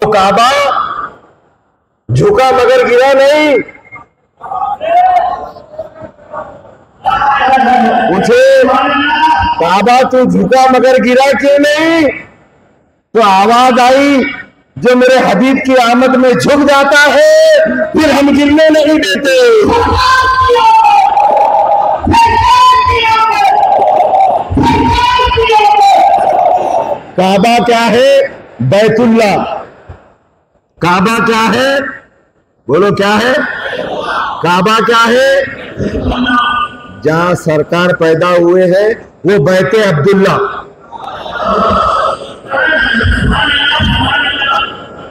वो काबा झुका मगर गिरा नहीं। पूछे काबा तू झुका मगर गिरा क्यों नहीं? तो आवाज आई जो मेरे हबीब की आमद में झुक जाता है फिर हम गिरने नहीं देते। काबा क्या है? बैतुल्ला। काबा क्या है? बोलो क्या है? काबा क्या है? जहां सरकार पैदा हुए हैं वो बैते अब्दुल्ला।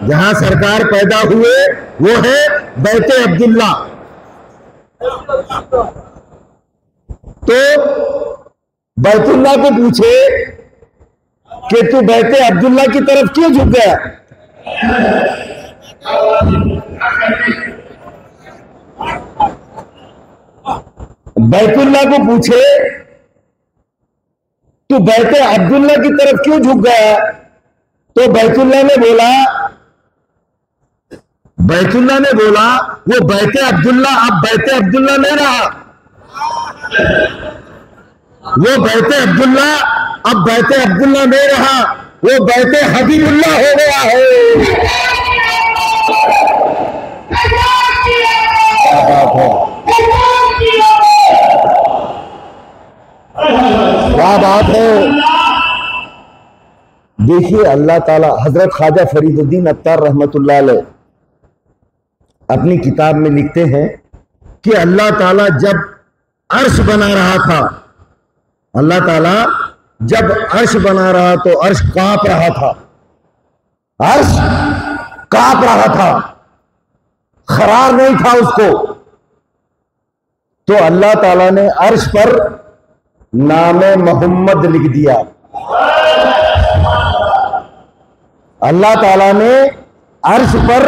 जहां सरकार पैदा हुए वो है बैते अब्दुल्ला। तो बैतुल्ला को पूछे कि तू बैते अब्दुल्ला की तरफ क्यों झुक गया? बैतुल्ला को पूछे तू बैते अब्दुल्ला की तरफ क्यों झुक गया? तो बैतुल्ला ने बोला वो बैते अब्दुल्ला अब बैते अब्दुल्ला नहीं रहा। वो बैते अब्दुल्ला अब बैते अब्दुल्ला नहीं रहा, वो बैते हबीबुल्लाह हो गया है। क्या बात है। देखिए अल्लाह ताला हजरत ख्वाजा फरीदुद्दीन अत्तार रहमतुल्लाह अलैह अपनी किताब में लिखते हैं कि अल्लाह ताला जब अर्श बना रहा था, अल्लाह ताला जब अर्श बना रहा तो अर्श कांप रहा था। अर्श कांप रहा था, खरार नहीं था उसको। तो अल्लाह ताला ने अर्श पर नामे मोहम्मद लिख दिया। अल्लाह ताला ने अर्श पर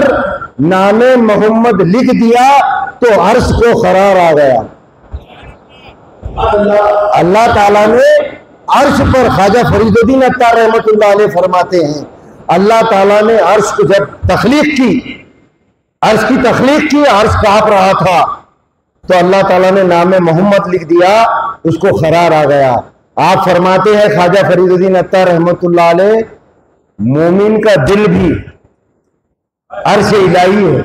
नामे मोहम्मद लिख दिया तो अर्श को खरार आ गया। अल्लाह ताला ने अर्श पर, ख्वाजा फरीदुद्दीन अत्तार रहमतुल्लाह अलैह फरमाते हैं, अल्लाह ताला ने अर्श को जब तख्लीक की, अर्श की तख्लीक की, अर्श कांप रहा था तो अल्लाह ताला ने नामे मोहम्मद लिख दिया, उसको खरार आ गया। आप फरमाते हैं ख्वाजा फरीदुद्दीन अत्तार रहमतुल्लाह अलैह, मोमिन का दिल भी अर्श इलाही है।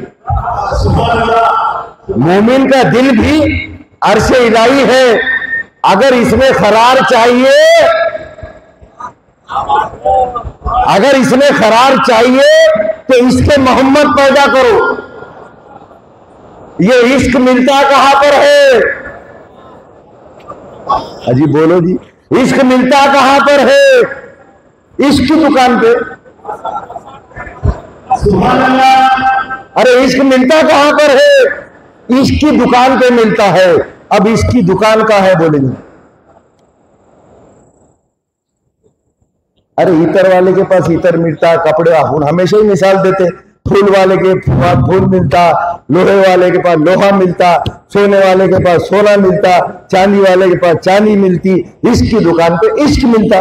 मोमिन का दिल भी अर्श इलाही है। अगर इसमें खरार चाहिए, अगर इसमें खरार चाहिए तो इसके मोहम्मद पैदा करो। ये इश्क मिलता कहां पर है? अजी बोलो जी, इश्क मिलता कहां पर है? इश्क की दुकान पे। अरे इश्क मिलता कहां पर है? इश्क की दुकान पे मिलता है। अब इसकी दुकान का है बोलेंगे, अरे इतर वाले के पास इतर मिलता, कपड़े हम हमेशा ही मिसाल देते, फूल वाले के पास फूल मिलता, लोहे वाले के पास लोहा मिलता, सोने वाले के पास सोना मिलता, चांदी वाले के पास चांदी मिलती, इसकी दुकान पे इश्क मिलता।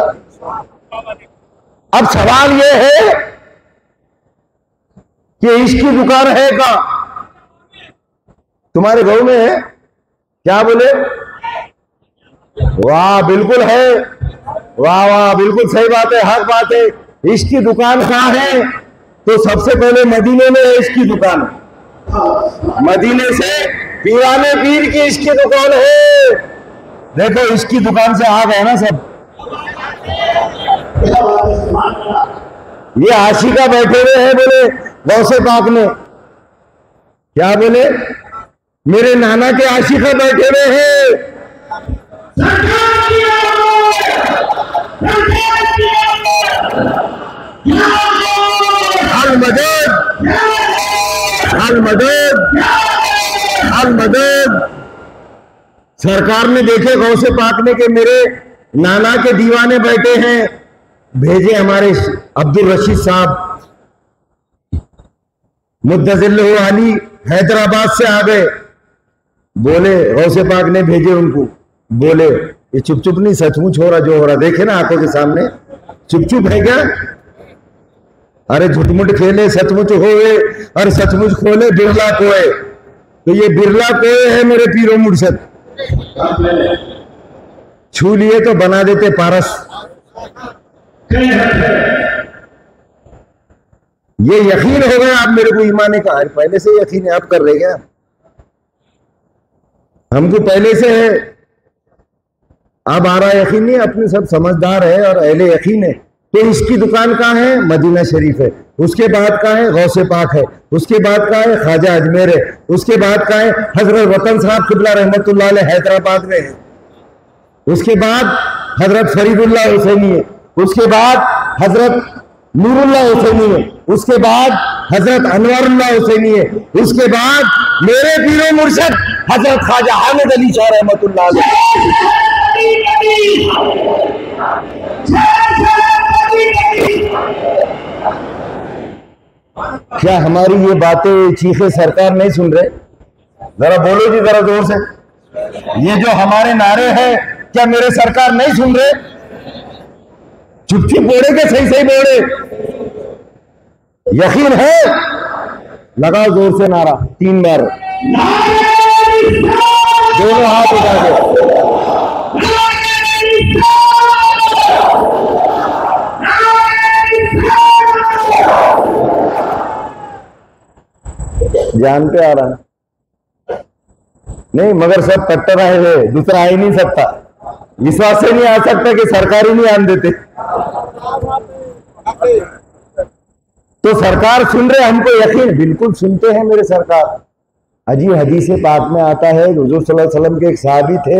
अब सवाल यह है कि इश्क की दुकान है कहां? तुम्हारे गांव में है क्या? बोले वाह, बिल्कुल है, वाह वाह, बिल्कुल सही बात है, हक बात है। इसकी दुकान कहां है? तो सबसे पहले मदीने में है इसकी दुकान। मदीने से पीराने पीर की इसकी दुकान है। देखो इसकी दुकान से आ गए ना सब। ये आशिका बैठे हुए हैं, बोले गौसे पाक में क्या बोले? मेरे नाना के आशिका बैठे हुए हैं। अल मदद, अल मदद, अल मदद। सरकार ने देखे गौसे पाक ने कि मेरे नाना के दीवाने बैठे हैं, भेजे हमारे अब्दुल रशीद साहब मुद्दजिल्लहु अली हैदराबाद से आ गए। बोले गौसे पाक ने भेजे उनको, बोले ये चुप चुप नहीं, सचमुच हो रहा जो हो रहा, देखे ना आंखों के सामने, चुप चुप है क्या? अरे झुटमुट खेले सचमुच होए और सचमुच खोले बिरला कोए। तो ये बिरला कोए है मेरे पीरो मुर्शद, छू लिए तो बना देते पारस। ये यकीन हो गया आप मेरे को ईमान का? पहले से यकीन है, आप कर रहे क्या? हमको पहले से है, अब आ रहा यकीन नहीं। अपने सब समझदार है और अहले यकीन है। तो इसकी दुकान कहाँ है? मदीना शरीफ है। उसके बाद कहाँ है? गौसे पाक है। उसके बाद कहाँ है? ख्वाजा अजमेर है। उसके बाद कहाँ है? हजरत वतन साहब किबला रहमतुल्लाह अलैह हैदराबाद में है। उसके बाद हजरत फरीदुल्लाह हुसैनी है। उसके बाद हजरत नूरुल्लाह हुसैनी है। उसके बाद हजरत अनवरुल्लाह हुसैनी है। उसके बाद मेरे पीरो मुर्शद हजरत ख्वाजा हामिद अली शाह रहमतुल्लाह अलैह। क्या हमारी ये बातें चीखे सरकार नहीं सुन रहे? जरा बोलो जी, जरा जोर से। ये जो हमारे नारे हैं, क्या मेरे सरकार नहीं सुन रहे? चुप बोले के सही सही बोले? यकीन है? लगाओ जोर से नारा 3 बार, दोनों हाथ उठा के। जान पे आ रहा है नहीं, मगर सब कट्टर आए हुए, दूसरा आ ही नहीं सकता। विश्वास से नहीं आ सकता कि सरकार ही नहीं आन देते। तो सरकार सुन रहे, हमको यकीन बिल्कुल सुनते हैं मेरे सरकार। अजी हदीस पाक में आता है, हुजूर सल्लल्लाहु अलैहि वसल्लम के एक सहाबी थे,